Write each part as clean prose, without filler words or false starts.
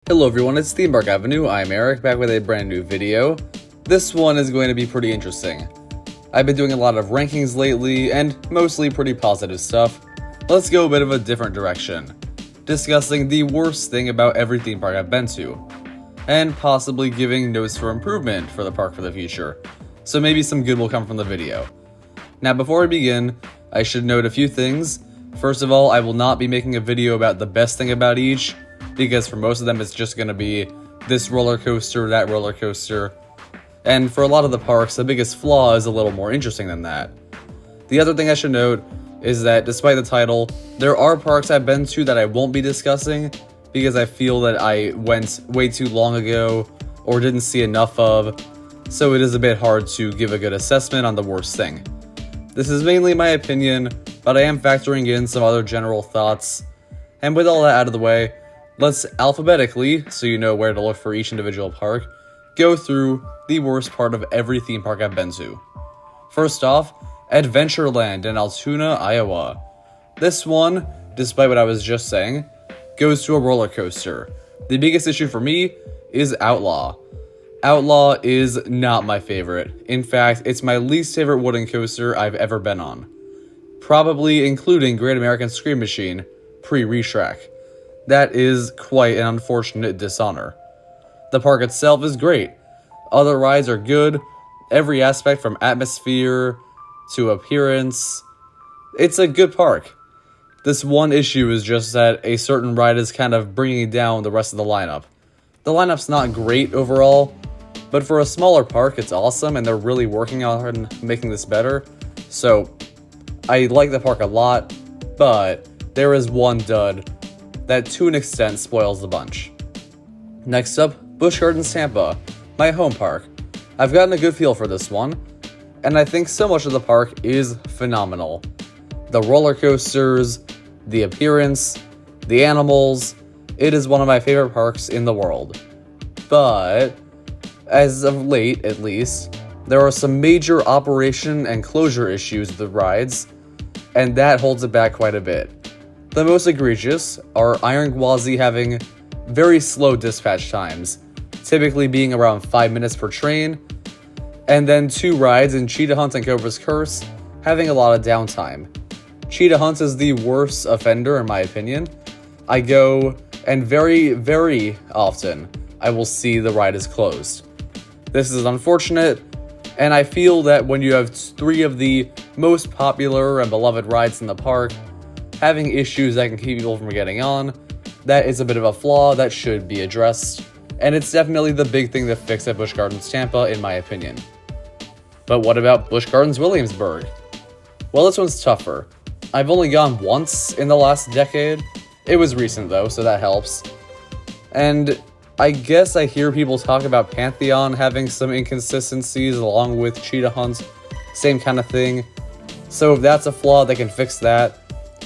Hello everyone, it's Theme Park Avenue. I'm Eric, back with a brand new video. This one is going to be pretty interesting. I've been doing a lot of rankings lately, and mostly pretty positive stuff. Let's go a bit of a different direction, discussing the worst thing about every theme park I've been to, and possibly giving notes for improvement for the park for the future, so maybe some good will come from the video. Now before I begin, I should note a few things. First of all, I will not be making a video about the best thing about each, because for most of them it's just going to be this roller coaster, that roller coaster, and for a lot of the parks, the biggest flaw is a little more interesting than that. The other thing I should note is that despite the title, there are parks I've been to that I won't be discussing, because I feel that I went way too long ago, or didn't see enough of, so it is a bit hard to give a good assessment on the worst thing. This is mainly my opinion, but I am factoring in some other general thoughts, and with all that out of the way, let's alphabetically, so you know where to look for each individual park, go through the worst part of every theme park I've been to. First off, Adventureland in Altoona, Iowa. This one, despite what I was just saying, goes to a roller coaster. The biggest issue for me is Outlaw. Outlaw is not my favorite. In fact, it's my least favorite wooden coaster I've ever been on. Probably including Great American Scream Machine, pre-Retrack. That is quite an unfortunate dishonor. The park itself is great. Other rides are good. Every aspect from atmosphere to appearance. It's a good park. This one issue is just that a certain ride is kind of bringing down the rest of the lineup. The lineup's not great overall, but for a smaller park, it's awesome, and they're really working on making this better. So, I like the park a lot, but there is one dud that to an extent spoils the bunch. Next up, Busch Gardens Tampa, my home park. I've gotten a good feel for this one, and I think so much of the park is phenomenal. The roller coasters, the appearance, the animals, it is one of my favorite parks in the world. But, as of late at least, there are some major operation and closure issues with the rides, and that holds it back quite a bit. The most egregious are Iron Gwazi having very slow dispatch times, typically being around 5 minutes per train, and then two rides in Cheetah Hunt and Cobra's Curse having a lot of downtime. Cheetah Hunt is the worst offender in my opinion. I go, and very, very often, I will see the ride is closed. This is unfortunate, and I feel that when you have three of the most popular and beloved rides in the park, having issues that can keep people from getting on, that is a bit of a flaw that should be addressed, and it's definitely the big thing to fix at Busch Gardens Tampa in my opinion. But what about Busch Gardens Williamsburg? Well, this one's tougher. I've only gone once in the last decade. It was recent though, so that helps. And I guess I hear people talk about Pantheon having some inconsistencies along with Cheetah Hunt, same kind of thing. So if that's a flaw, they can fix that.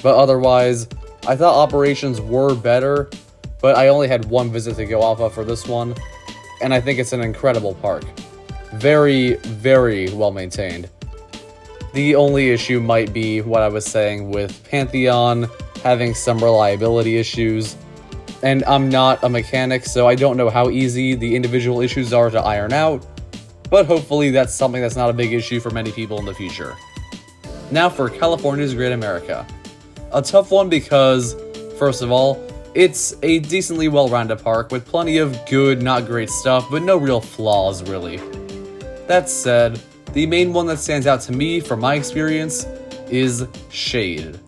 But otherwise, I thought operations were better, but I only had one visit to go off of for this one, and I think it's an incredible park. Very, very well maintained. The only issue might be what I was saying with Pantheon having some reliability issues, and I'm not a mechanic, so I don't know how easy the individual issues are to iron out, but hopefully that's something that's not a big issue for many people in the future. Now for California's Great America. A tough one because, first of all, it's a decently well-rounded park with plenty of good, not great stuff, but no real flaws, really. That said, the main one that stands out to me, from my experience, is shade.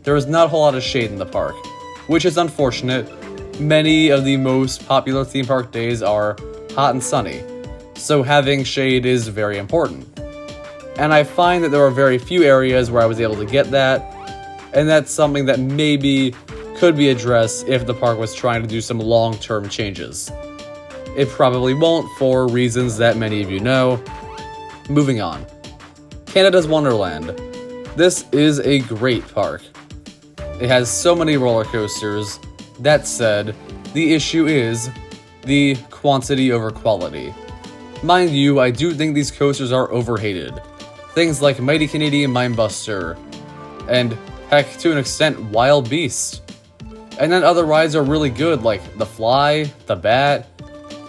There is not a whole lot of shade in the park, which is unfortunate. Many of the most popular theme park days are hot and sunny, so having shade is very important. And I find that there are very few areas where I was able to get that, and that's something that maybe could be addressed if the park was trying to do some long-term changes. It probably won't for reasons that many of you know. Moving on. Canada's Wonderland. This is a great park. It has so many roller coasters. That said, the issue is the quantity over quality. Mind you, I do think these coasters are overhated. Things like Mighty Canadian Mindbuster, and heck, to an extent, Wild Beast. And then other rides are really good, like the Fly, the Bat,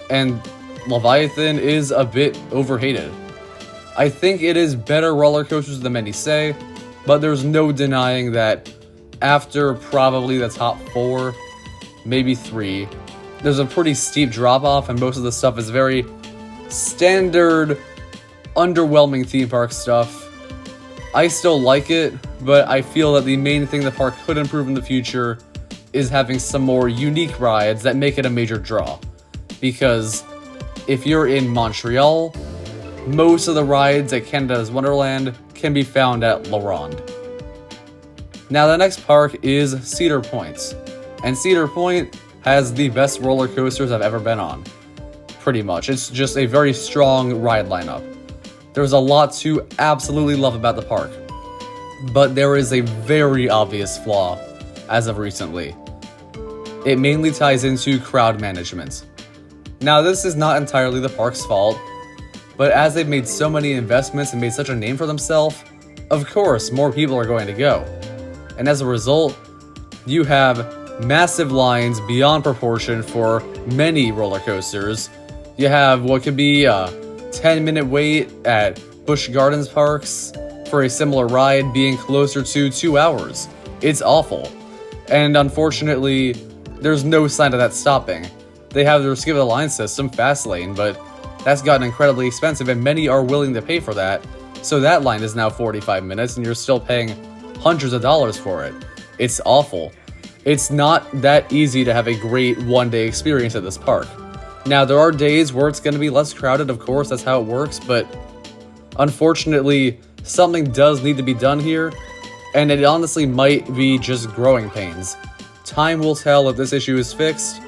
and Leviathan is a bit overhated. I think it is better roller coasters than many say, but there's no denying that after probably the top 4, maybe 3, there's a pretty steep drop off, and most of the stuff is very standard, underwhelming theme park stuff. I still like it, but I feel that the main thing the park could improve in the future is having some more unique rides that make it a major draw. Because if you're in Montreal, most of the rides at Canada's Wonderland can be found at La Ronde. Now the next park is Cedar Point, and Cedar Point has the best roller coasters I've ever been on. Pretty much. It's just a very strong ride lineup. There's a lot to absolutely love about the park, but there is a very obvious flaw as of recently. It mainly ties into crowd management. Now this is not entirely the park's fault, but as they've made so many investments and made such a name for themselves, of course more people are going to go. And as a result, you have massive lines beyond proportion for many roller coasters. You have what could be a 10-minute wait at Busch Gardens parks for a similar ride being closer to 2 hours. It's awful. And unfortunately, there's no sign of that stopping. They have their skip the line system, Fastlane, but that's gotten incredibly expensive and many are willing to pay for that. So that line is now 45 minutes and you're still paying hundreds of dollars for it. It's awful. It's not that easy to have a great one-day experience at this park. Now, there are days where it's going to be less crowded, of course, that's how it works, but unfortunately, something does need to be done here, and it honestly might be just growing pains. Time will tell if this issue is fixed,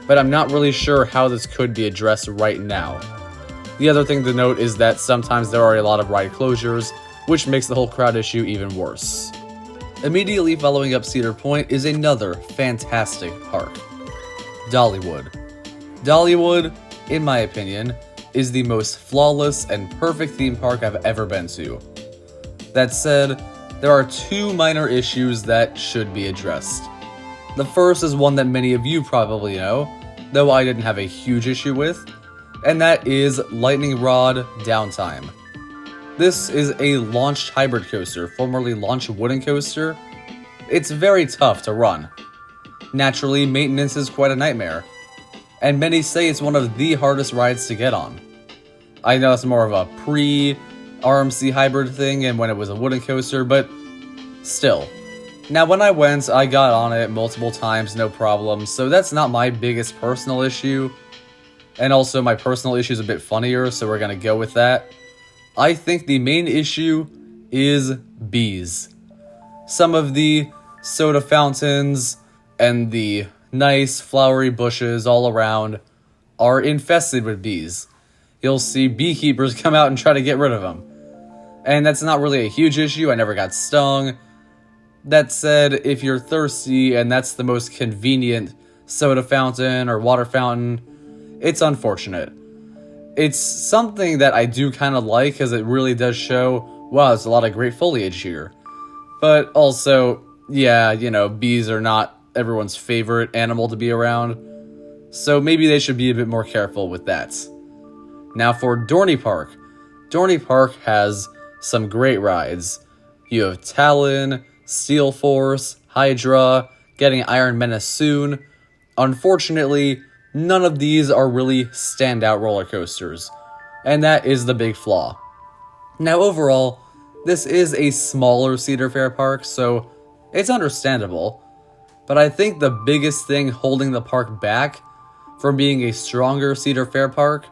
but I'm not really sure how this could be addressed right now. The other thing to note is that sometimes there are a lot of ride closures, which makes the whole crowd issue even worse. Immediately following up Cedar Point is another fantastic park, Dollywood. Dollywood, in my opinion, is the most flawless and perfect theme park I've ever been to. That said, there are 2 minor issues that should be addressed. The first is one that many of you probably know, though I didn't have a huge issue with, and that is Lightning Rod downtime. This is a launched hybrid coaster, formerly launched wooden coaster. It's very tough to run. Naturally, maintenance is quite a nightmare, and many say it's one of the hardest rides to get on. I know it's more of a pre-RMC hybrid thing and when it was a wooden coaster, but still. Now when I went, I got on it multiple times, no problem, so that's not my biggest personal issue. And also my personal issue is a bit funnier, so we're gonna go with that. I think the main issue is bees. Some of the soda fountains and the nice flowery bushes all around are infested with bees. You'll see beekeepers come out and try to get rid of them. And that's not really a huge issue, I never got stung. That said, if you're thirsty and that's the most convenient soda fountain or water fountain, it's unfortunate. It's something that I do kind of like because it really does show, wow, there's a lot of great foliage here. But also, yeah, you know, bees are not everyone's favorite animal to be around, so maybe they should be a bit more careful with that. Now for Dorney Park. Dorney Park has some great rides. You have Talon, Steel Force, Hydra, getting Iron Menace soon. Unfortunately, none of these are really standout roller coasters, and that is the big flaw. Now overall, this is a smaller Cedar Fair park, so it's understandable, but I think the biggest thing holding the park back from being a stronger Cedar Fair park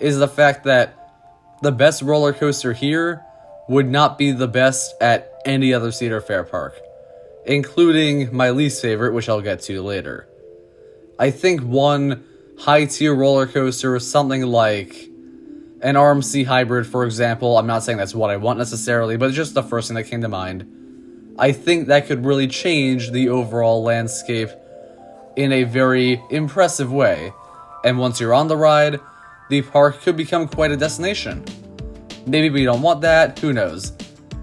is the fact that the best roller coaster here would not be the best at any other Cedar Fair park, including my least favorite, which I'll get to later. I think one high-tier roller coaster is something like an RMC hybrid, for example. I'm not saying that's what I want necessarily, but it's just the first thing that came to mind. I think that could really change the overall landscape in a very impressive way. And once you're on the ride, the park could become quite a destination. Maybe we don't want that, who knows.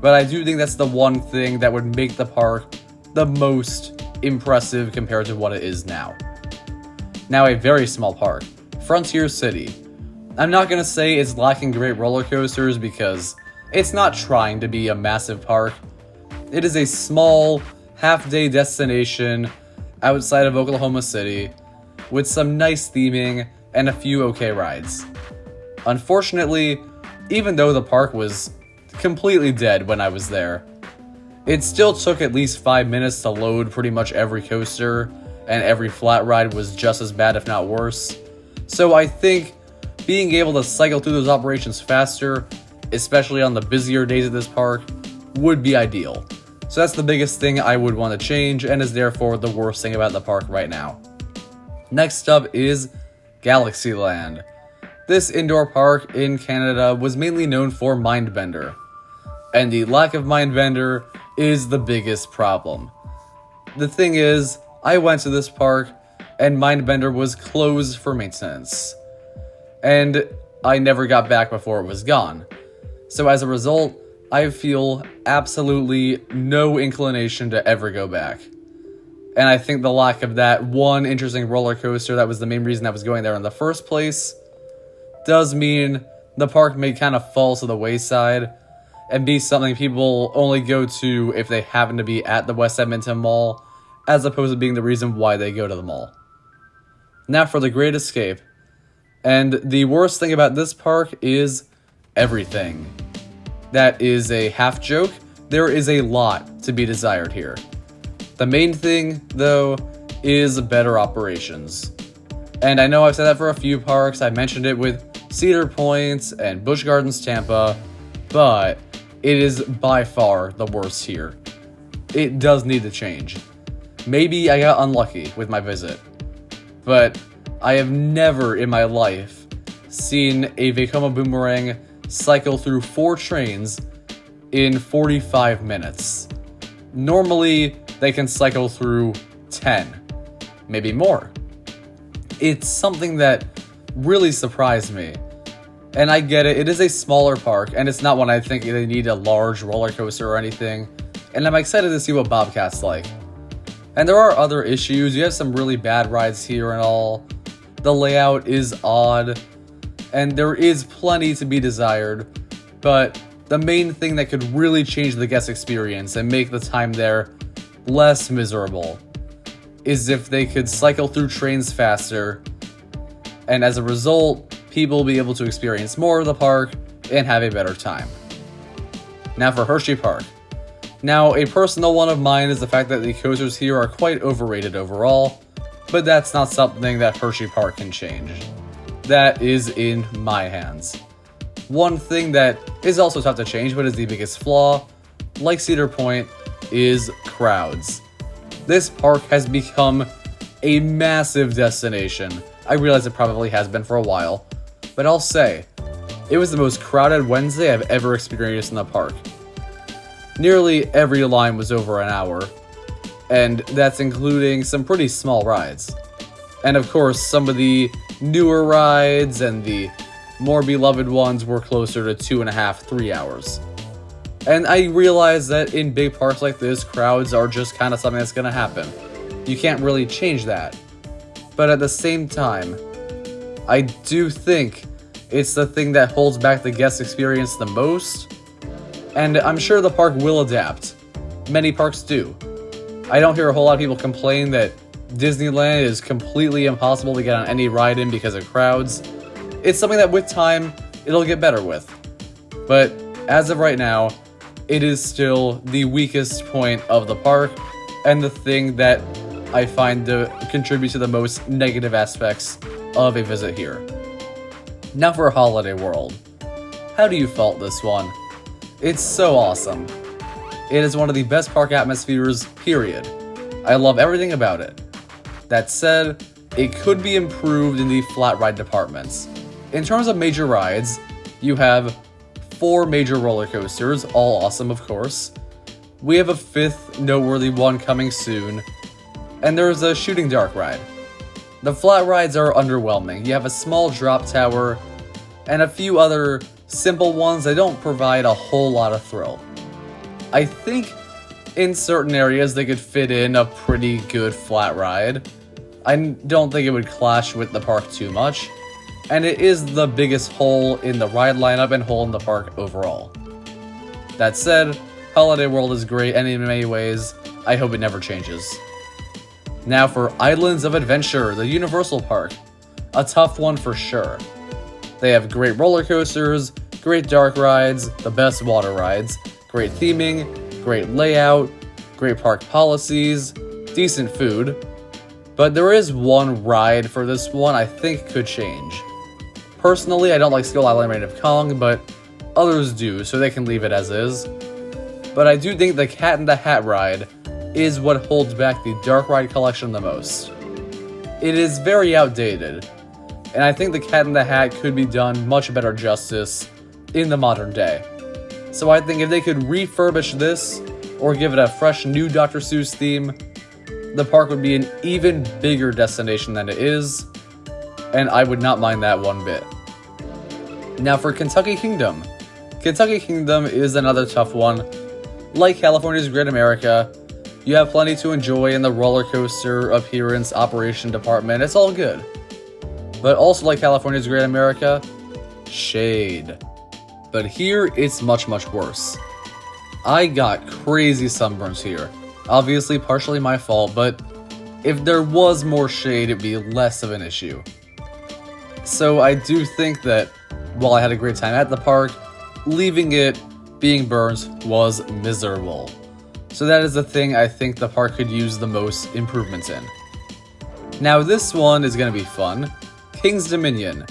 But I do think that's the one thing that would make the park the most impressive compared to what it is now. Now, a very small park, Frontier City. I'm not going to say it's lacking great roller coasters because it's not trying to be a massive park. It is a small, half-day destination outside of Oklahoma City with some nice theming and a few okay rides. Unfortunately, even though the park was completely dead when I was there, it still took at least 5 minutes to load pretty much every coaster, and every flat ride was just as bad if not worse. So I think being able to cycle through those operations faster, especially on the busier days at this park, would be ideal. So that's the biggest thing I would want to change, and is therefore the worst thing about the park right now. Next up is Galaxyland. This indoor park in Canada was mainly known for Mindbender, and the lack of Mindbender is the biggest problem. The thing is, I went to this park and Mindbender was closed for maintenance, and I never got back before it was gone. So as a result, I feel absolutely no inclination to ever go back. And I think the lack of that one interesting roller coaster that was the main reason I was going there in the first place does mean the park may kind of fall to the wayside and be something people only go to if they happen to be at the West Edmonton Mall, as opposed to being the reason why they go to the mall. Now for the Great Escape. And the worst thing about this park is everything. That is a half joke. There is a lot to be desired here. The main thing, though, is better operations. And I know I've said that for a few parks. I mentioned it with Cedar Point and Busch Gardens Tampa, but it is by far the worst here. It does need to change. Maybe I got unlucky with my visit, but I have never in my life seen a Vekoma Boomerang cycle through 4 trains in 45 minutes. Normally, they can cycle through 10, maybe more. It's something that really surprised me. And I get it, it is a smaller park, and it's not one I think they need a large roller coaster or anything. And I'm excited to see what Bobcat's like. And there are other issues. You have some really bad rides here and all. The layout is odd, and there is plenty to be desired. But the main thing that could really change the guest experience and make the time there less miserable is if they could cycle through trains faster, and as a result, people will be able to experience more of the park and have a better time. Now for Hershey Park. Now, a personal one of mine is the fact that the coasters here are quite overrated overall, but that's not something that Hershey Park can change. That is in my hands. One thing that is also tough to change, but is the biggest flaw, like Cedar Point, is crowds. This park has become a massive destination. I realize it probably has been for a while, but I'll say, it was the most crowded Wednesday I've ever experienced in the park. Nearly every line was over an hour, and that's including some pretty small rides. And of course, some of the newer rides and the more beloved ones were closer to 2.5, 3 hours. And I realize that in big parks like this, crowds are just kind of something that's going to happen. You can't really change that. But at the same time, I do think it's the thing that holds back the guest experience the most, and I'm sure the park will adapt. Many parks do. I don't hear a whole lot of people complain that Disneyland is completely impossible to get on any ride in because of crowds. It's something that with time, it'll get better with. But as of right now, it is still the weakest point of the park, and the thing that I find to contribute to the most negative aspects of a visit here. Now for Holiday World. How do you fault this one? It's so awesome. It is one of the best park atmospheres, period. I love everything about it. That said, it could be improved in the flat ride departments. In terms of major rides, you have 4 major roller coasters, all awesome of course. We have a 5th noteworthy one coming soon, and there's a Shooting Dark ride. The flat rides are underwhelming. You have a small drop tower, and a few other simple ones that don't provide a whole lot of thrill. I think in certain areas they could fit in a pretty good flat ride. I don't think it would clash with the park too much, and it is the biggest hole in the ride lineup and hole in the park overall. That said, Holiday World is great, and in many ways, I hope it never changes. Now for Islands of Adventure, the Universal Park. A tough one for sure. They have great roller coasters, great dark rides, the best water rides, great theming, great layout, great park policies, decent food. But there is one ride for this one I think could change. Personally, I don't like Skull Island Reign of Kong, but others do, so they can leave it as is. But I do think the Cat in the Hat ride is what holds back the Dark Ride collection the most. It is very outdated, and I think the Cat in the Hat could be done much better justice in the modern day. So I think if they could refurbish this, or give it a fresh new Dr. Seuss theme, the park would be an even bigger destination than it is, and I would not mind that one bit. Now for Kentucky Kingdom. Kentucky Kingdom is another tough one. Like California's Great America, you have plenty to enjoy in the roller coaster, appearance, operation department, it's all good. But also like California's Great America, shade. But here, it's much, much worse. I got crazy sunburns here. Obviously partially my fault, but if there was more shade, it'd be less of an issue. So I do think that while I had a great time at the park, leaving it being burnt was miserable. So that is the thing I think the park could use the most improvements in. Now this one is going to be fun. King's Dominion.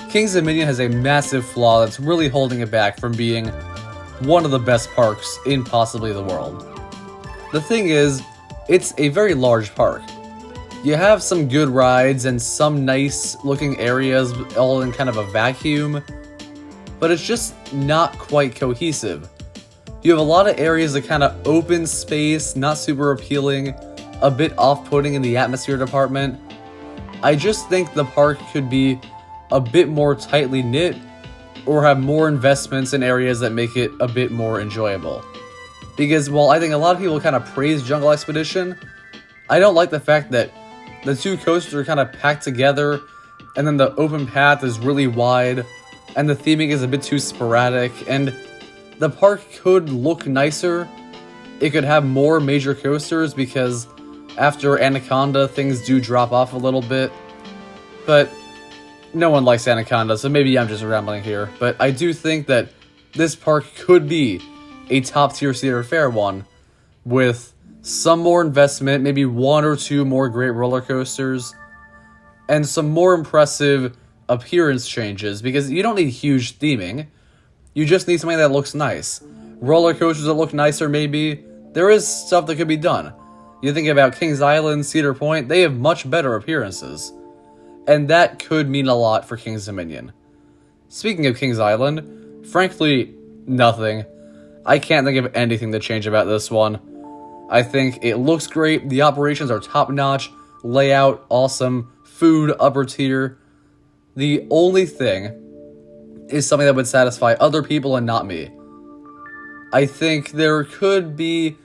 King's Dominion has a massive flaw that's really holding it back from being one of the best parks in possibly the world. The thing is, it's a very large park. You have some good rides and some nice looking areas all in kind of a vacuum, but it's just not quite cohesive. You have a lot of areas that kind of open space, not super appealing, a bit off-putting in the atmosphere department. I just think the park could be a bit more tightly knit, or have more investments in areas that make it a bit more enjoyable. Because while I think a lot of people kind of praise Jungle Expedition, I don't like the fact that the two coasters are kind of packed together, and then the open path is really wide, and the theming is a bit too sporadic, and the park could look nicer. It could have more major coasters, because after Anaconda, things do drop off a little bit. But no one likes Anaconda, so maybe I'm just rambling here. But I do think that this park could be a top-tier Cedar Fair one, with some more investment, maybe one or two more great roller coasters, and some more impressive appearance changes, because you don't need huge theming. You just need something that looks nice. Roller coasters that look nicer, maybe. There is stuff that could be done. You think about Kings Island, Cedar Point, they have much better appearances. And that could mean a lot for King's Dominion. Speaking of Kings Island, frankly, nothing. I can't think of anything to change about this one. I think it looks great, the operations are top-notch, layout, awesome, food, upper tier. The only thing is something that would satisfy other people and not me. I think there could be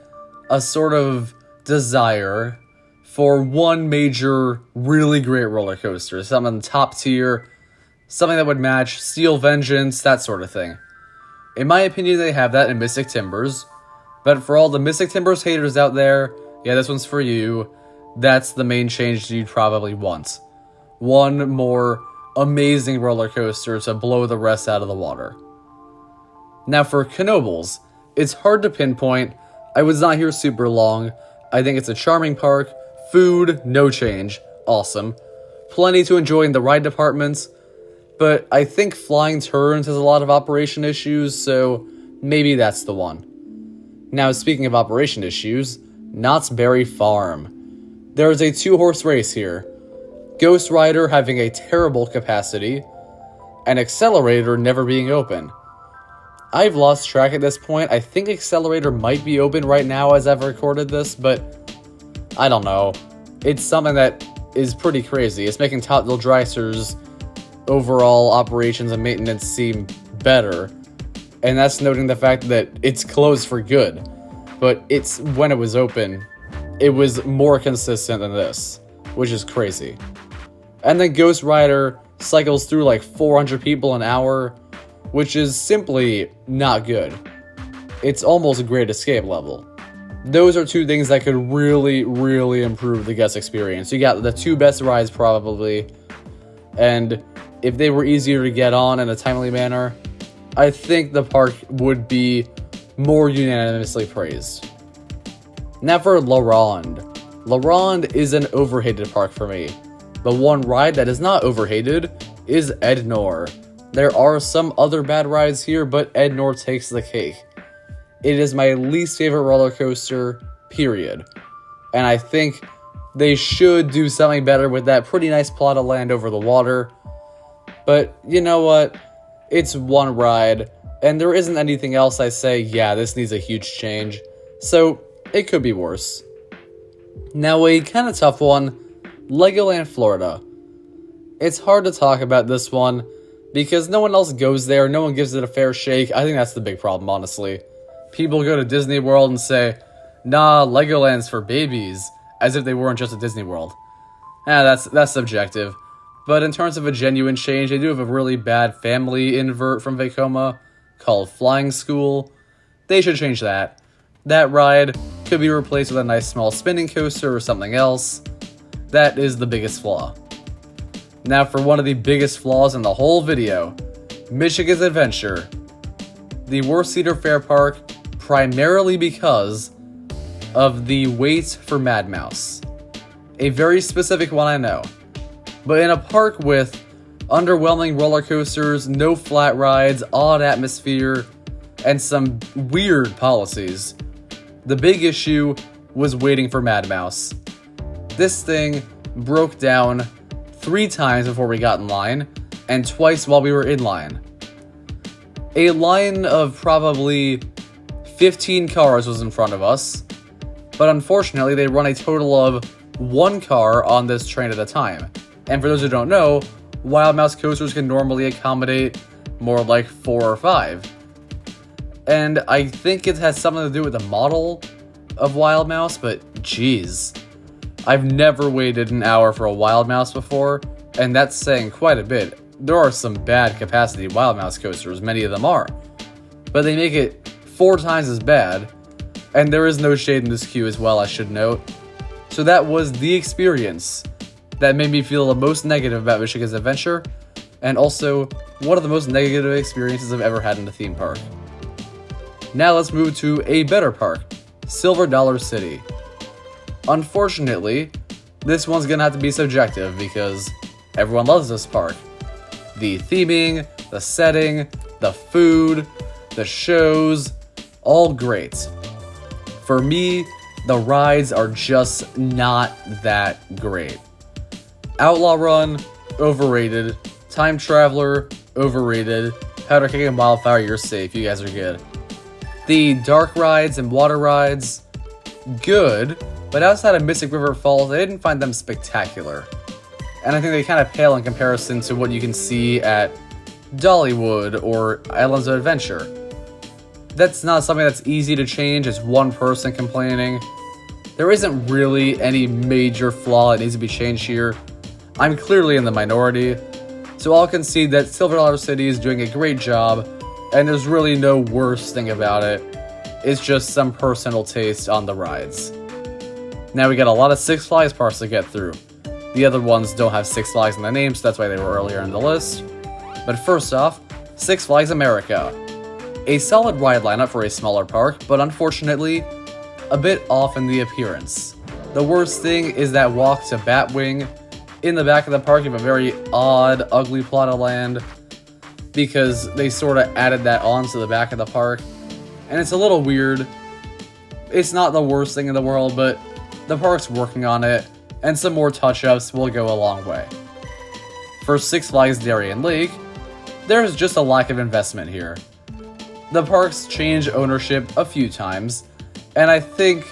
a sort of desire for one major, really great roller coaster, something top tier, something that would match Steel Vengeance, that sort of thing. In my opinion, they have that in Mystic Timbers, but for all the Mystic Timbers haters out there, yeah, this one's for you. That's the main change you'd probably want. One more amazing roller coaster to blow the rest out of the water. Now for Knoebels, it's hard to pinpoint. I was not here super long. I think it's a charming park. Food, no change. Awesome. Plenty to enjoy in the ride departments, but I think Flying Turns has a lot of operation issues, so maybe that's the one. Now, speaking of operation issues, Knott's Berry Farm. There is a 2-horse race here. Ghost Rider having a terrible capacity, and Accelerator never being open. I've lost track at this point. I think Accelerator might be open right now as I've recorded this, but I don't know. It's something that is pretty crazy. It's making Totdale Dreiser's overall operations and maintenance seem better, and that's noting the fact that it's closed for good. but it's when it was open, it was more consistent than this, which is crazy. And then Ghost Rider cycles through like 400 people an hour, which is simply not good. It's almost a Great Escape level. Those are two things that could really, really improve the guest experience. You got the two best rides probably, and if they were easier to get on in a timely manner, I think the park would be more unanimously praised. Now for La Ronde. La Ronde is an overhated park for me. The one ride that is not overhated is Ed Nor. There are some other bad rides here, but Ed Nor takes the cake. It is my least favorite roller coaster, period. And I think they should do something better with that pretty nice plot of land over the water. But you know what? It's one ride, and there isn't anything else I say, yeah, this needs a huge change. So it could be worse. Now a kind of tough one, Legoland Florida. It's hard to talk about this one because no one else goes there, no one gives it a fair shake. I think that's the big problem, honestly. People go to Disney World and say, nah, Legoland's for babies, as if they weren't just at Disney World. That's subjective. But in terms of a genuine change, they do have a really bad family invert from Vekoma called Flying School. They should change that. That ride could be replaced with a nice small spinning coaster or something else. That is the biggest flaw. Now for one of the biggest flaws in the whole video, Michigan's Adventure. The worst Cedar Fair park, primarily because of the wait for Mad Mouse. A very specific one, I know. But in a park with underwhelming roller coasters, no flat rides, odd atmosphere, and some weird policies, the big issue was waiting for Mad Mouse. This thing broke down 3 times before we got in line, and twice while we were in line. A line of probably 15 cars was in front of us, but unfortunately they run a total of 1 car on this train at a time. And for those who don't know, Wild Mouse coasters can normally accommodate more like 4 or 5. And I think it has something to do with the model of Wild Mouse, but geez. I've never waited an hour for a Wild Mouse before, and that's saying quite a bit. There are some bad capacity Wild Mouse coasters, many of them are. But they make it 4 times as bad, and there is no shade in this queue as well, I should note. So that was the experience that made me feel the most negative about Michigan's Adventure, and also one of the most negative experiences I've ever had in a theme park. Now let's move to a better park, Silver Dollar City. Unfortunately, this one's gonna have to be subjective because everyone loves this park. The theming, the setting, the food, the shows, all great. For me, the rides are just not that great. Outlaw Run, overrated. Time Traveler, overrated. Powder Cake and Wildfire, you're safe, you guys are good. The dark rides and water rides, good, but outside of Mystic River Falls, I didn't find them spectacular. And I think they kind of pale in comparison to what you can see at Dollywood or Islands of Adventure. That's not something that's easy to change, it's one person complaining. There isn't really any major flaw that needs to be changed here. I'm clearly in the minority, so I'll concede that Silver Dollar City is doing a great job, and there's really no worst thing about it. It's just some personal taste on the rides. Now we got a lot of Six Flags parks to get through. The other ones don't have Six Flags in the name, so that's why they were earlier in the list. But first off, Six Flags America. A solid ride lineup for a smaller park, but unfortunately, a bit off in the appearance. The worst thing is that walk to Batwing. In the back of the park, you have a very odd, ugly plot of land because they sort of added that on to the back of the park. And it's a little weird. It's not the worst thing in the world, but the park's working on it, and some more touch-ups will go a long way. For Six Flags Darien Lake, there's just a lack of investment here. The park's changed ownership a few times, and I think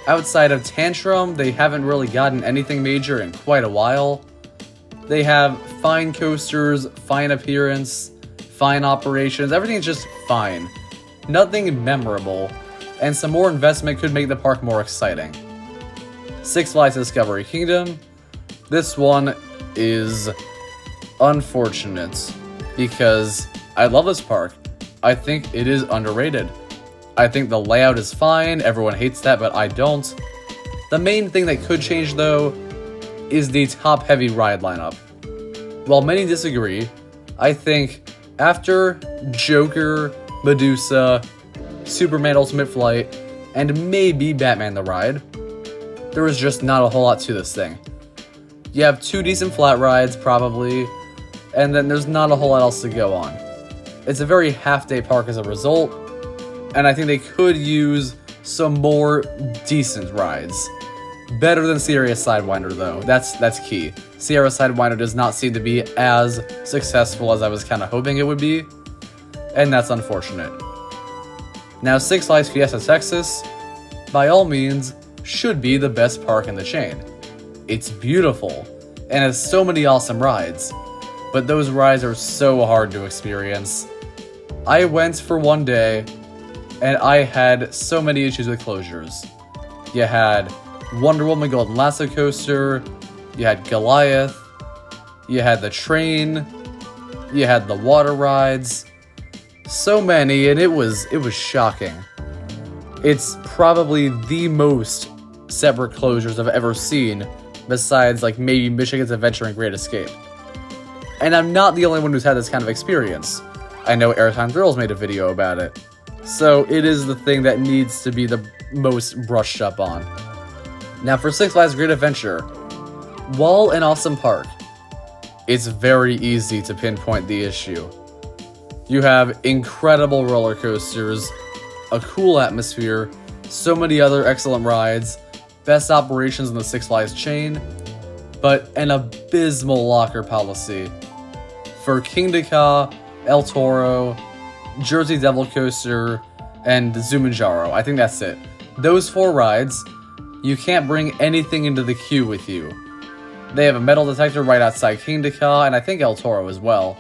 outside of Tantrum, they haven't really gotten anything major in quite a while. They have fine coasters, fine appearance, fine operations, everything's just fine. Nothing memorable, and some more investment could make the park more exciting. Six Flags Discovery Kingdom. This one is unfortunate because I love this park. I think it is underrated. I think the layout is fine, everyone hates that, but I don't. The main thing that could change though is the top-heavy ride lineup. While many disagree, I think after Joker, Medusa, Superman Ultimate Flight, and maybe Batman the Ride, there is just not a whole lot to this thing. You have 2 decent flat rides, probably, and then there's not a whole lot else to go on. It's a very half-day park as a result, and I think they could use some more decent rides. Better than Sierra Sidewinder, though. That's key. Sierra Sidewinder does not seem to be as successful as I was kind of hoping it would be, and that's unfortunate. Now, Six Flags Fiesta Texas, by all means, should be the best park in the chain. It's beautiful, and has so many awesome rides, but those rides are so hard to experience. I went for one day, and I had so many issues with closures. You had Wonder Woman Golden Lasso Coaster, you had Goliath, you had the train, you had the water rides, so many, and it was shocking. It's probably the most separate closures I've ever seen, besides like maybe Michigan's Adventure and Great Escape. And I'm not the only one who's had this kind of experience. I know Airtime Thrills made a video about it. So it is the thing that needs to be the most brushed up on. Now for Six Flags Great Adventure, while an awesome park, it's very easy to pinpoint the issue. You have incredible roller coasters, a cool atmosphere, so many other excellent rides, best operations in the Six Flags chain, but an abysmal locker policy. For Kingda Ka, El Toro, Jersey Devil Coaster, and Zumanjaro, I think that's it. Those 4 rides, you can't bring anything into the queue with you. They have a metal detector right outside Kingda Ka, and I think El Toro as well.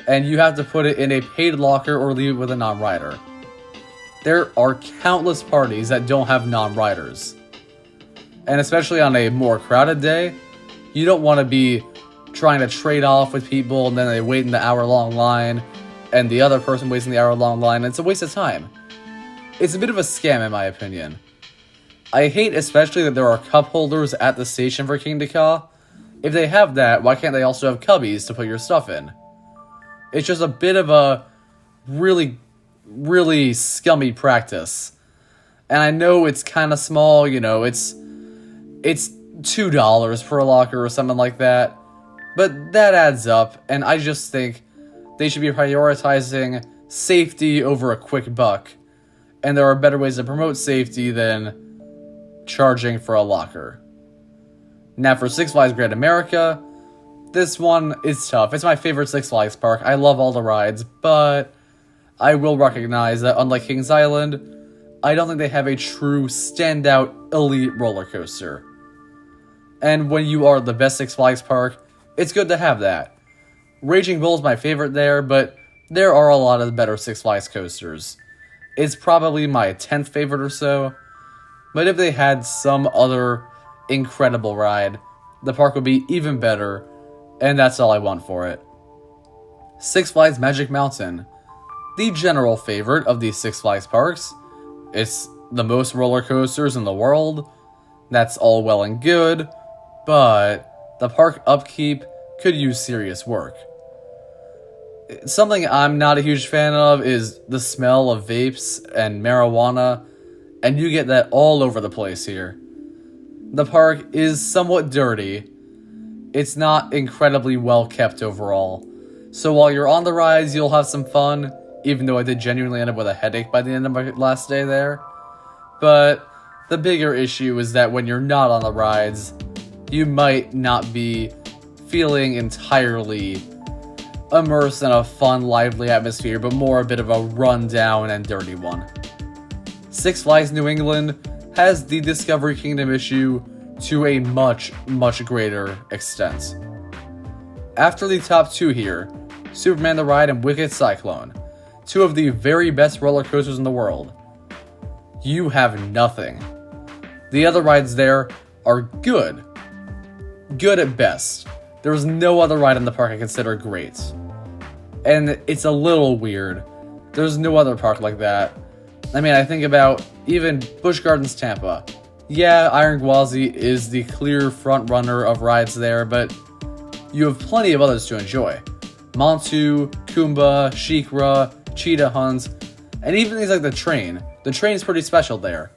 And you have to put it in a paid locker or leave it with a non-rider. There are countless parties that don't have non-riders. And especially on a more crowded day, you don't want to be trying to trade off with people and then they wait in the hour-long line and the other person waits in the hour-long line, and it's a waste of time. It's a bit of a scam in my opinion. I hate especially that there are cup holders at the station for Kingda Ka. If they have that, why can't they also have cubbies to put your stuff in? It's just a bit of a really, really scummy practice. And I know it's kind of small, you know, it's $2 for a locker or something like that. But that adds up, and I just think they should be prioritizing safety over a quick buck. And there are better ways to promote safety than charging for a locker. Now for Six Flags Great America, this one is tough. It's my favorite Six Flags park. I love all the rides, but I will recognize that unlike Kings Island, I don't think they have a true standout elite roller coaster. And when you are the best Six Flags park, it's good to have that. Raging Bull is my favorite there, but there are a lot of better Six Flags coasters. It's probably my 10th favorite or so, but if they had some other incredible ride, the park would be even better, and that's all I want for it. Six Flags Magic Mountain, the general favorite of these Six Flags parks. It's the most roller coasters in the world. That's all well and good, but the park upkeep could use serious work. Something I'm not a huge fan of is the smell of vapes and marijuana, and you get that all over the place here. The park is somewhat dirty. It's not incredibly well kept overall. So while you're on the rides, you'll have some fun, even though I did genuinely end up with a headache by the end of my last day there. But the bigger issue is that when you're not on the rides, you might not be feeling entirely immersed in a fun, lively atmosphere, but more a bit of a run-down and dirty one. Six Flags New England has the Discovery Kingdom issue to a much, much greater extent. After the top 2 here, Superman the Ride and Wicked Cyclone, 2 of the very best roller coasters in the world. you have nothing. The other rides there are good. Good at best. There was no other ride in the park I consider great. And it's a little weird. There's no other park like that. I mean, I think about even Busch Gardens Tampa. Yeah, Iron Gwazi is the clear front runner of rides there, but you have plenty of others to enjoy. Montu, Kumba, Sheikra, Cheetah Hunt, and even things like the train. The train is pretty special there.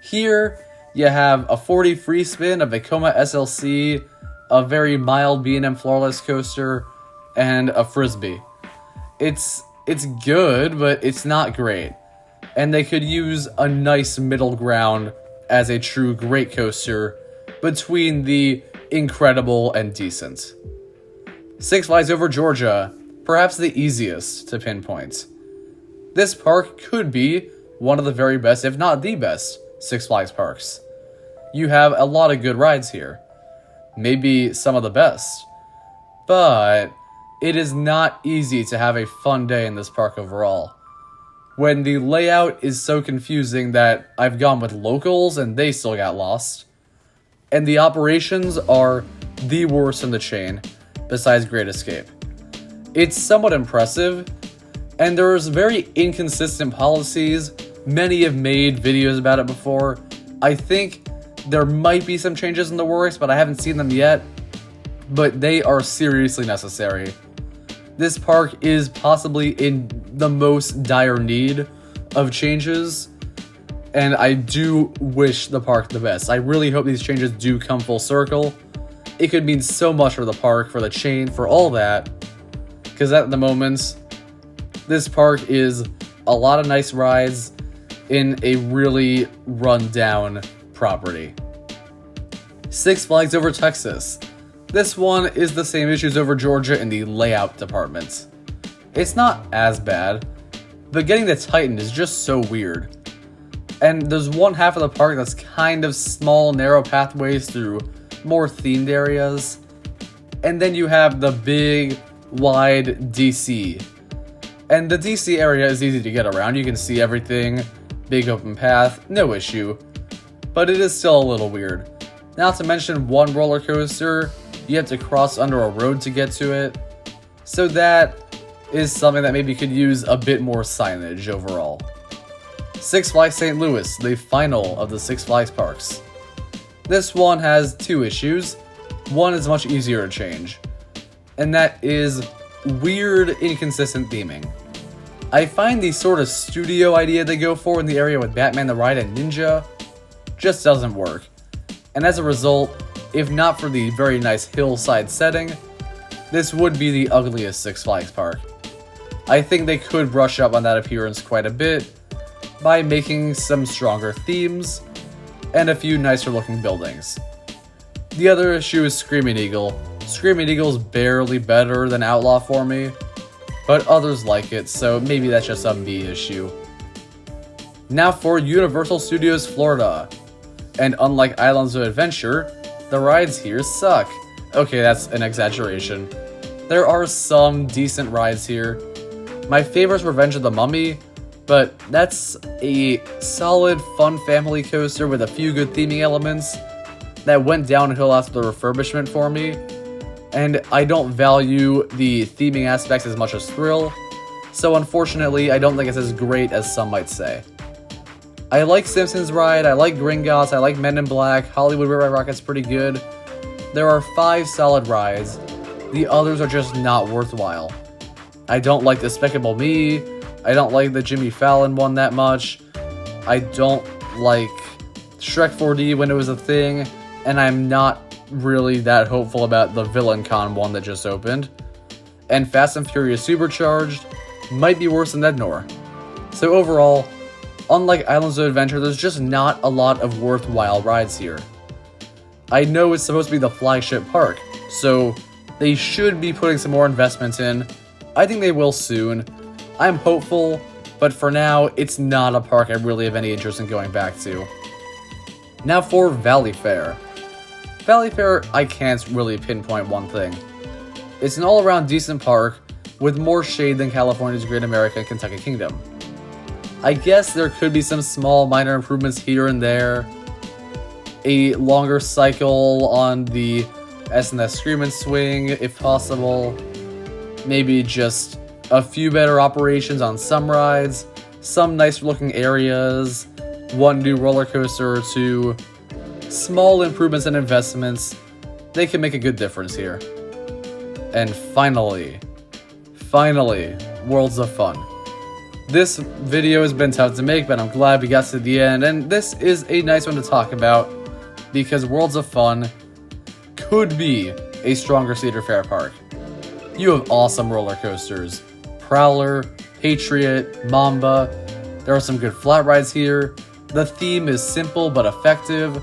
Here, you have a 40 free spin, a Vekoma SLC, a very mild B&M Floorless coaster, and a Frisbee. It's good, but it's not great. And they could use a nice middle ground as a true great coaster between the incredible and decent. Six Flags Over Georgia, perhaps the easiest to pinpoint. This park could be one of the very best, if not the best, Six Flags parks. You have a lot of good rides here. Maybe some of the best. But it is not easy to have a fun day in this park overall. When the layout is so confusing that I've gone with locals and they still got lost. And the operations are the worst in the chain, besides Great Escape. It's somewhat impressive, and there's very inconsistent policies. Many have made videos about it before. I think there might be some changes in the works, but I haven't seen them yet. But they are seriously necessary. This park is possibly in the most dire need of changes, and I do wish the park the best. I really hope these changes do come full circle. It could mean so much for the park, for the chain, for all that, because at the moment, this park is a lot of nice rides in a really run-down property. Six Flags Over Texas. This one is the same issues over Georgia in the layout department. It's not as bad, but getting to Titan is just so weird. And there's one half of the park that's kind of small, narrow pathways through more themed areas. And then you have the big, wide DC. And the DC area is easy to get around. You can see everything, big open path, no issue. But it is still a little weird. Not to mention one roller coaster, you have to cross under a road to get to it. So that is something that maybe could use a bit more signage overall. Six Flags St. Louis, the final of the Six Flags parks. This one has two issues. One is much easier to change, and that is weird, inconsistent theming. I find the sort of studio idea they go for in the area with Batman the Ride and Ninja just doesn't work. And as a result, if not for the very nice hillside setting, this would be the ugliest Six Flags park. I think they could brush up on that appearance quite a bit by making some stronger themes and a few nicer looking buildings. The other issue is Screaming Eagle. Screaming Eagle's barely better than Outlaw for me, but others like it, so maybe that's just a me issue. Now for Universal Studios Florida. And unlike Islands of Adventure, the rides here suck. Okay, that's an exaggeration. There are some decent rides here. My favorite's Revenge of the Mummy, but that's a solid, fun family coaster with a few good theming elements that went downhill after the refurbishment for me, and I don't value the theming aspects as much as Thrill, so unfortunately I don't think it's as great as some might say. I like Simpsons Ride, I like Gringotts, I like Men in Black, Hollywood Rip Ride Rocket's pretty good. There are 5 solid rides, the others are just not worthwhile. I don't like Despicable Me, I don't like the Jimmy Fallon one that much, I don't like Shrek 4D when it was a thing, and I'm not really that hopeful about the Villain Con one that just opened. And Fast and Furious Supercharged might be worse than Ednor. So overall, unlike Islands of Adventure, there's just not a lot of worthwhile rides here. I know it's supposed to be the flagship park, so they should be putting some more investments in. I think they will soon. I'm hopeful, but for now, it's not a park I really have any interest in going back to. Now for Valleyfair. Valleyfair, I can't really pinpoint one thing. It's an all-around decent park with more shade than California's Great America and Kentucky Kingdom. I guess there could be some small minor improvements here and there. A longer cycle on the S&S Scream and Swing, if possible. Maybe just a few better operations on some rides, some nicer looking areas, one new roller coaster or two. Small improvements and investments, they can make a good difference here. And finally, Worlds of Fun. This video has been tough to make, but I'm glad we got to the end, and this is a nice one to talk about, because Worlds of Fun could be a stronger Cedar Fair park. You have awesome roller coasters. Prowler, Patriot, Mamba. There are some good flat rides here. The theme is simple but effective.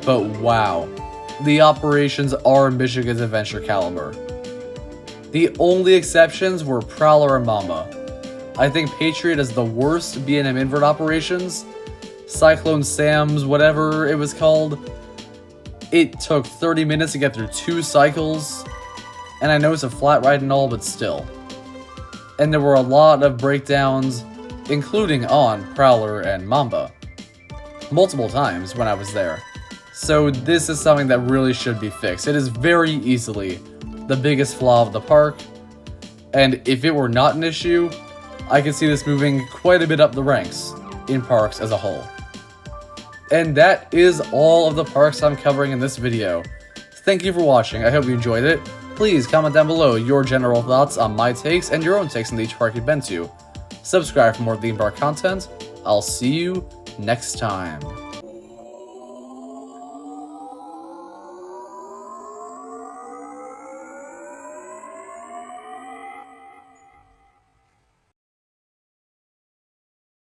But wow, the operations are Michigan's Adventure caliber. The only exceptions were Prowler and Mamba. I think Patriot is the worst B&M invert operations. Cyclone Sam's, whatever it was called. It took 30 minutes to get through 2 cycles. And I know it's a flat ride and all, but still. And there were a lot of breakdowns, including on Prowler and Mamba. Multiple times when I was there. So this is something that really should be fixed. It is very easily the biggest flaw of the park. And if it were not an issue, I could see this moving quite a bit up the ranks in parks as a whole. And that is all of the parks I'm covering in this video. Thank you for watching, I hope you enjoyed it. Please comment down below your general thoughts on my takes and your own takes on each park you've been to. Subscribe for more theme park content. I'll see you next time.